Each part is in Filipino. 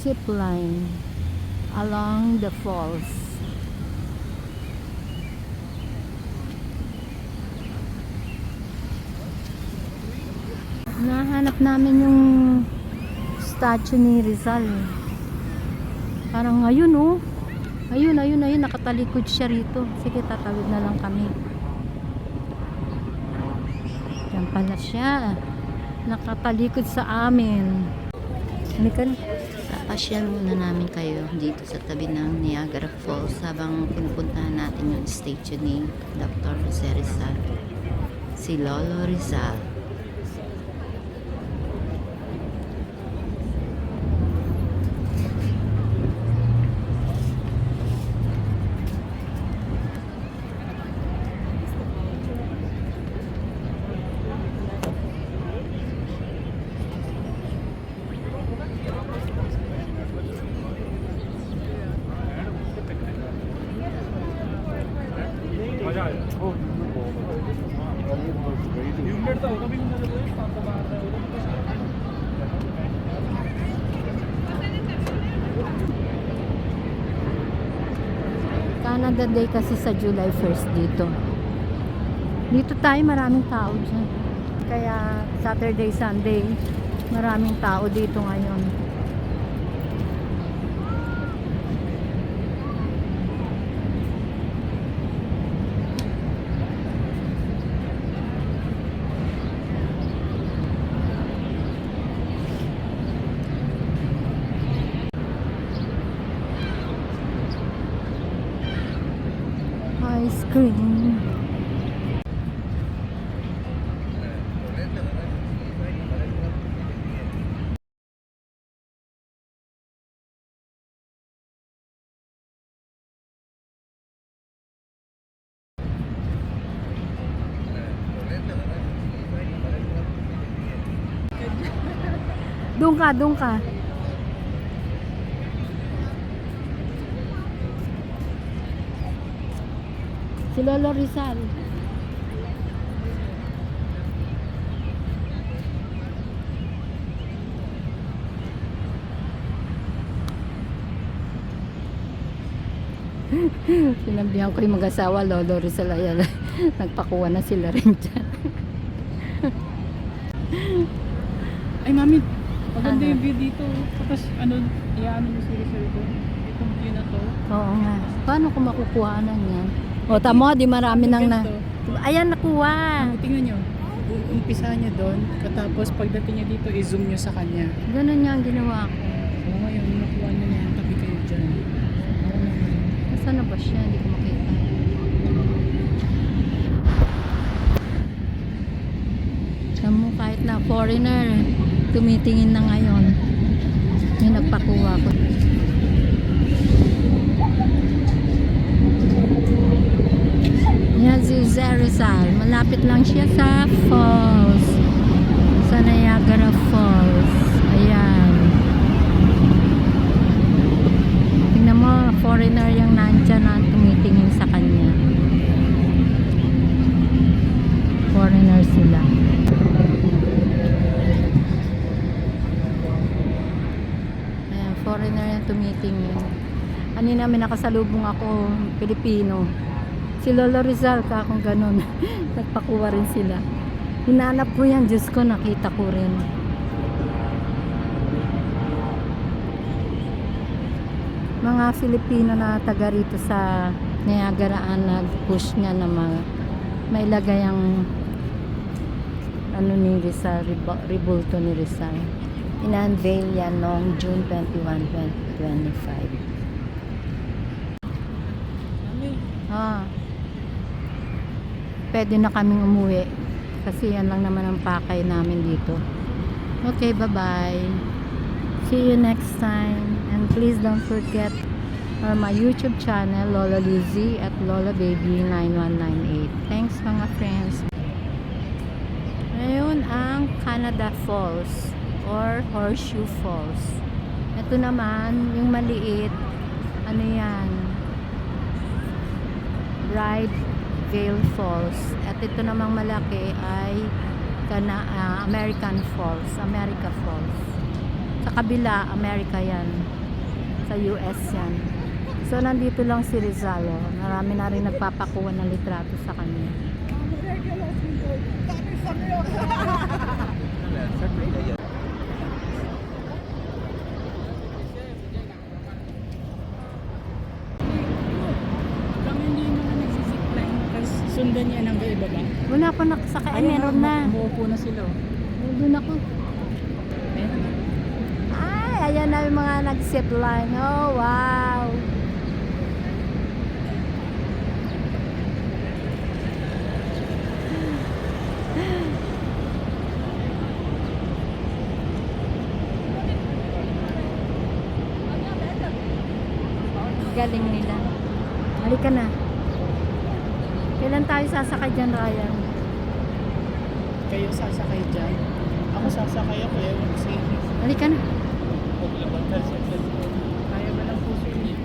Zip line along the falls. Nahanap namin yung statue ni Rizal. Parang ayun oh. Ayun, nakatalikod siya rito. Sige, tatawid na lang kami. Yan pala siya. Nakatalikod sa amin. Halika na. Papasyal muna namin kayo dito sa tabi ng Niagara Falls habang pinupuntahan natin yung statue ni Dr. Jose Rizal, si Lolo Rizal. Canada Day kasi sa July 1st dito. Dito tayo, maraming tao dyan. Kaya Saturday, Sunday, maraming tao dito ngayon. Ice cream. Doon ka. Si Lolo Rizal. Sinabihan ko yung mag-asawa, Lolo Rizal, ayan, nagpakuha na sila rin dyan. Ay mami, maganda yung view dito. Tapos iyaano mo si Rizal ko. Itong view na to. Oo nga. Paano ko makukuhanan yan? O tamo, di marami nang na. Ayan, nakuha. Tingnan nyo. Umpisa niya doon. Katapos pagdating niya dito, i-zoom nyo sa kanya. Ganun niya ang ginawa ko. Oo, ngayon, nakuha niya na yan. Tabi kayo dyan. Nasaan na ba siya? Hindi ko makita. Tamo, kahit na foreigner, tumitingin na ngayon. May nagpakuha ko. Yan si Jose Rizal. Malapit lang siya sa falls. Sa Niagara Falls. Ayan. Tingnan mo, foreigner yung nandyan na tumitingin sa kanya. Foreigner sila. Ayan, foreigner yung tumitingin. Kanina may nakasalubong ako, Pilipino. Si Lolo Rizal ka kung ganun. Nagpakuha rin sila. Hinanap ko yan, Diyos ko, nakita ko rin. Mga Filipino na taga rito sa Niagaraan nag-push niya na mailagay ang ano ni Rizal, Rebulto ni Rizal. In-unveil yan noong June 21, 2025. Mami, Pwede na kaming umuwi kasi yan lang naman ang pakay namin dito. Okay, bye-bye. See you next time. And please don't forget my YouTube channel, Lola Lizzie at Lola Baby 9198. Thanks mga friends. Ngayon ang Canada Falls or Horseshoe Falls. Ito naman, yung maliit, ano yan? Bride Vale Falls. At ito namang malaki ay American Falls, America Falls. Sa kabila, America yan. Sa US yan. So, nandito lang si Rizalo. Marami na rin nagpapakuha ng litrato sa kanya. kami hindi mga nagsisipline kasi sundan niya hanggang ibaba. Wala pa nakasakay. Meron na. Umuupo na sila. Doon ako. Meron na. Ay, ayan na yung mga nag-zipline. Oh, wow. Galing nila. Halika na. Kailan tayo sasakay dyan, Ryan? Kayo sasakay dyan. Ako sasakay ako eh. Halika na. Kaya ba ng puso niya?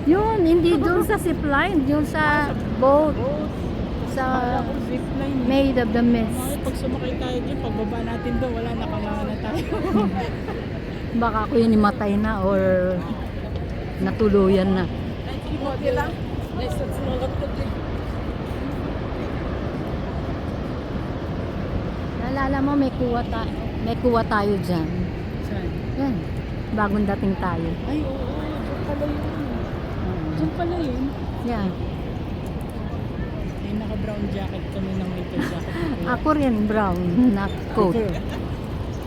Yun, hindi doon sa zipline. Yun sa boat. Sa Kala ko zipline. Made of the Mga Mist. pag sumakay tayo dyan, pagbaba natin doon, wala, nakanganga na tayo. Baka ako yun imatay na or natuluyan na. Okay lang. Lesson sumagot ko din. Naalala mo, may kuha tayo dyan. Saan? Yan. Bagong dating tayo. Ay, oo. Diyan pala yun. Diyan pala yun. Yan. Ay, naka-brown jacket kami ng winter jacket. Ako rin, brown na coat.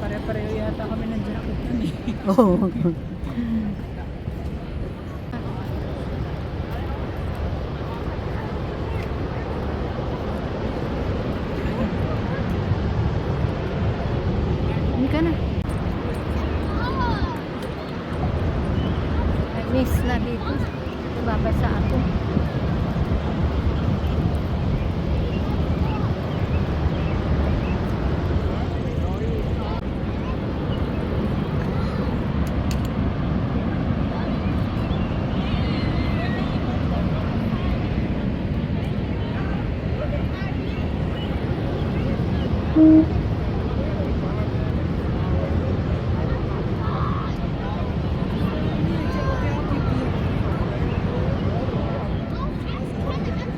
Pare-pareho yata kami ng jacket nun eh. Oo. Hindi ka na. Miss na dito. Babasa ako.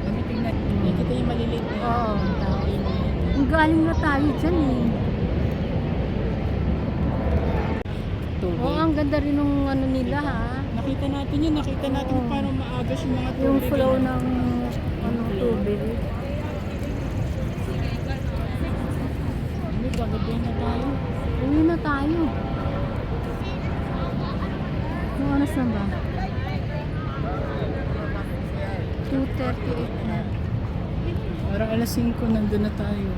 Kami tingnan. Nakita yung maliliit na Oo. tao yun. Galing na tayo dyan eh. Tubig. Oo, ang ganda rin ng ano nila ha. Nakita natin yun. Nakita natin kung paano maagas yung mga tubig. Yung flow ano. ng tubig. Hindi, gagabihin na tayo. Uwi na tayo. Anong oras na ba? 2:38 na. Parang alas 5 nandun na tayo.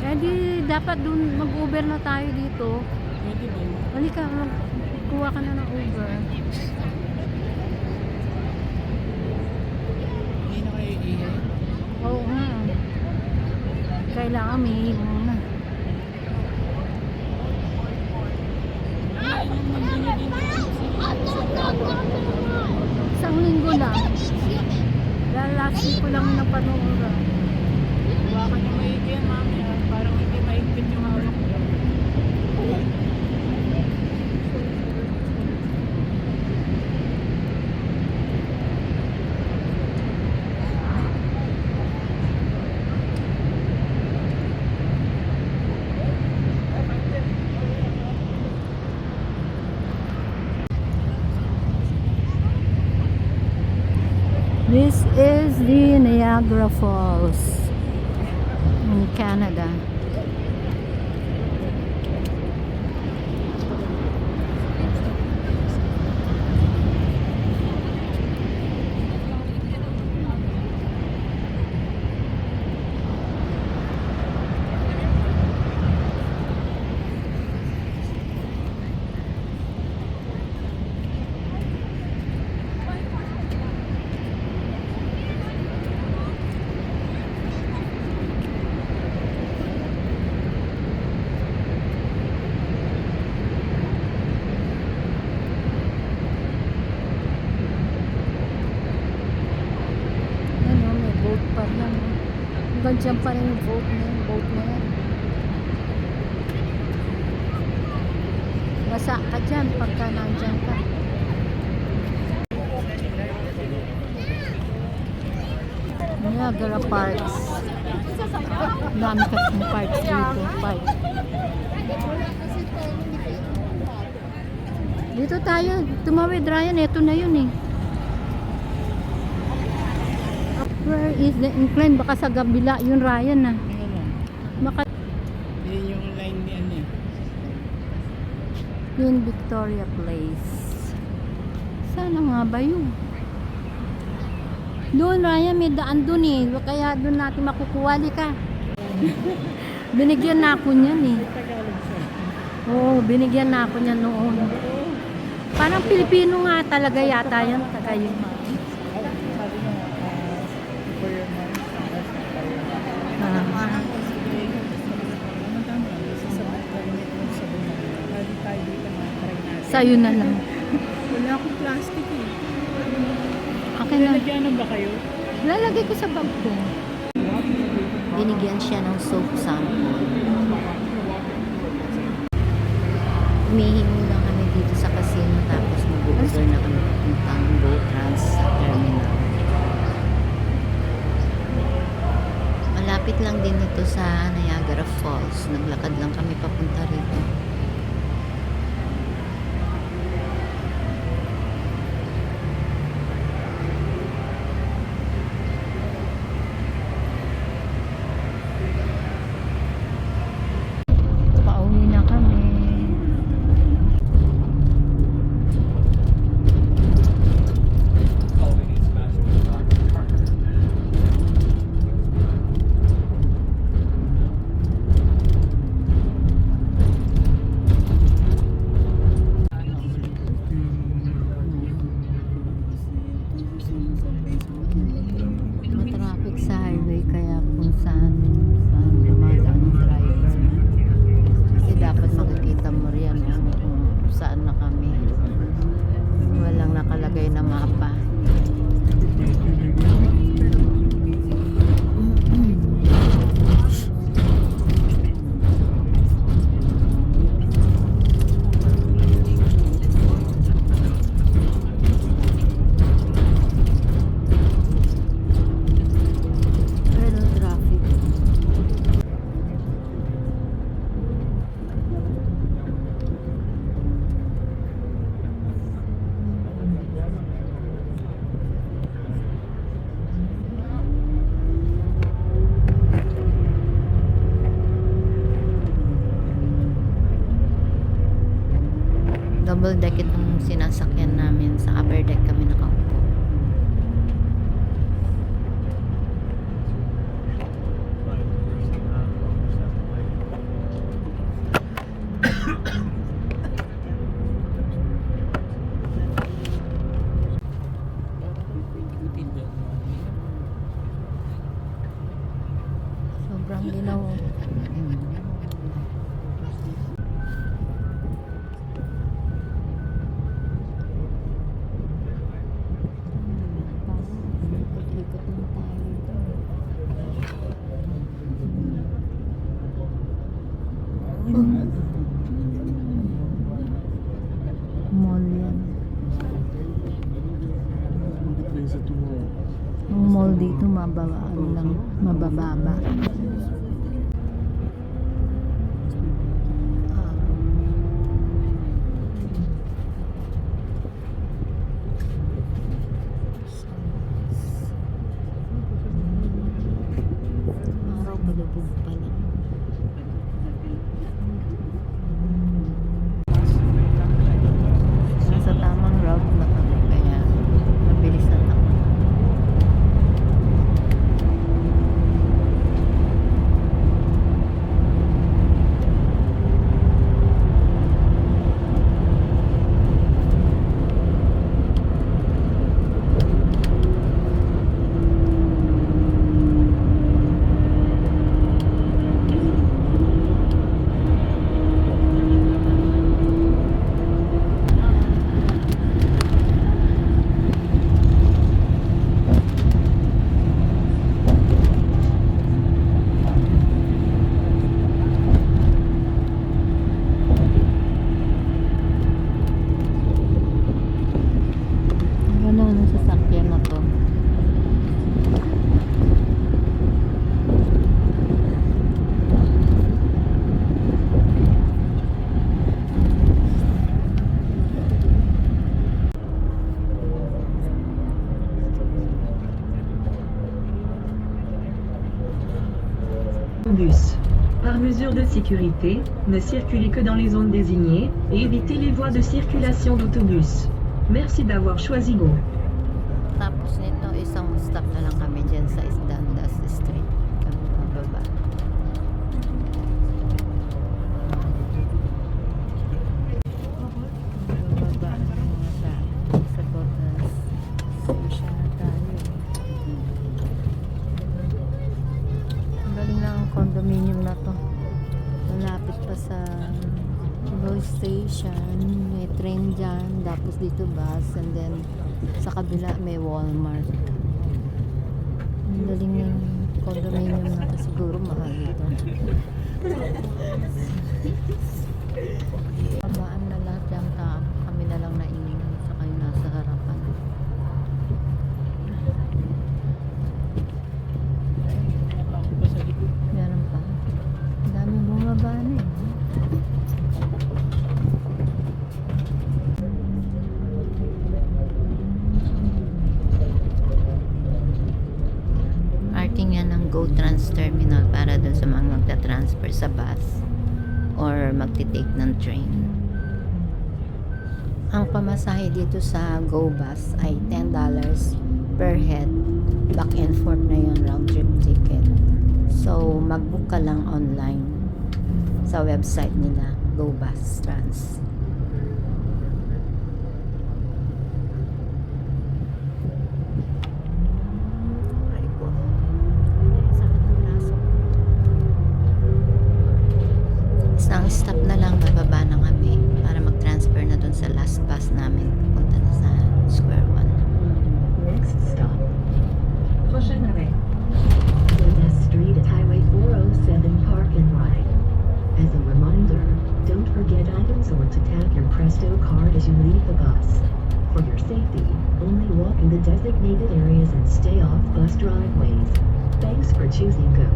Eh di dapat dun mag-Uber na tayo dito. Pwede ba? Halika, magkuha ka na ng Uber. Hindi na kayo iihay. Oo nga. Kailangan may muna. Isang linggo lang. Dahil last week ko lang napanood. Hawakan niyo maigi yan, mami. Parang hindi maigpit yung hawak ko. is the Niagara Falls in Canada. Ano, may boat pa rin. Hanggang dyan pa rin yung boat na yan. Basa ka dyan pagka nandyan ka. Niagara Parks. Dami kasing parks dito. Park. Dito tayo. Tumawid, Ryan. Ito na yun eh. Where is the incline? Baka sa gabila yun, Ryan ah. Tingnan mo. Baka Yan yung line ni ano eh. yun, Victoria Place. Sana nga ba yun? Doon, Ryan, may daan doon eh. Kaya doon natin makukuha. Ka. Binigyan na ako niyan eh. Tagalog siya. Oo, binigyan na ako niyan noon. Parang Pilipino nga talaga yata yan. Taga yun. Sabi niya, for your mind, Ah. Sa'yo na lang. Wala akong plastic eh. Okay lang. Lalagyanan ba kayo? Lalagay ko sa bag ko. Binigyan siya ng soap sample. Humihingi lang kami dito sa casino tapos mag-order na kami papuntang GoTrans sa terminal. Malapit lang din ito sa Niagara Falls. Naglakad lang kami papunta rito. Pauwi na kami. Matraffic sa highway kaya kung saan dumadaan yung driver. Kasi dapat makikita mo riyan kung saan na kami. Walang nakalagay na mapa. Pero traffic. Double deck itong sinasakyan namin. Sa upper deck kami nakaupo. Sobrang linaw. Ikot-ikot lang tayo dito. Mall yan. Ang mall dito mababaan lang, mabababa. Malubog pala. Sa tamang route na kami, kaya mabilis na ako. Ano ang sasakyan na to? Bus. Par mesure de sécurité, ne circulez que dans les zones désignées et évitez les voies de circulation d'autobus. Merci d'avoir choisi Go. Tapos nito, isang stop na lang kami dyan sa Isdandas Street. Kami pababa. Bababa mga sa Botas Station na tayo. Ang galing na ang condominium na to. Malapit pa sa Road Station. May train dyan. Tapos dito bus. And then sa kabila may Walmart. Ang galing ng condominium na to. Siguro mahal ito. Babaan na lahat yung tao. Kami na lang naiinom sa kayo nasa harapan. Ako pa sa likod. Meron pa. Ang dami bumaba na eh. Parking yan ng GoTrans Terminal para dun sa mga magta-transfer sa bus or magti-take ng train. Ang pamasahe dito sa GoBus ay $10 per head. Back and forth na yun, round trip ticket. So, mag-book ka lang online sa website nila, GoBus Trans. Ay po. Sakit ng braso. Isang stop na lang, bababa na kami para mag-transfer na dun sa last bus namin papunta na sa Square One. Next stop. Prochain arrêt. Botas Street at Highway 407 Park and Ride. As a reminder, don't forget items or to tap your Presto card as you leave the bus. For your safety, only walk in the designated areas and stay off bus driveways. Thanks for choosing Go.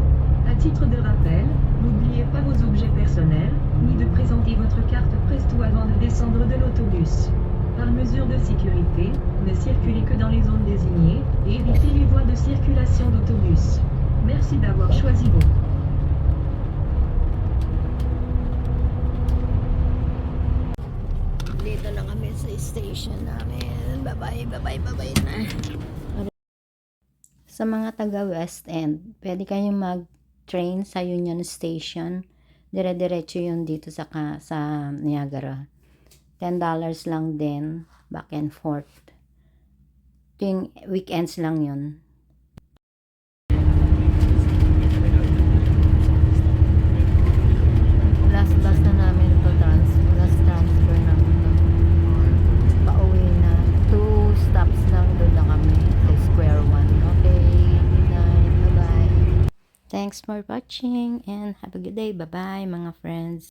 À titre de rappel, n'oubliez pas vos objets personnels, ni de présenter votre carte Presto avant de descendre de l'autobus. Par mesure de sécurité, ne circulez que dans les zones désignées et évitez les voies de circulation d'autobus. Merci d'avoir choisi Go. Dito na kami sa station namin. Bye-bye na. Sa mga taga West End, pwede kayong mag-train sa Union Station. Dire-diretso yun dito sa Niagara. $10 lang din, back and forth. Tuwing weekends lang yun. Last bus na namin ito, last transfer namin ito. Pauwi na. 2 stops lang doon na kami sa Square One. Okay, good night, bye-bye. Thanks for watching and have a good day. Bye-bye mga friends.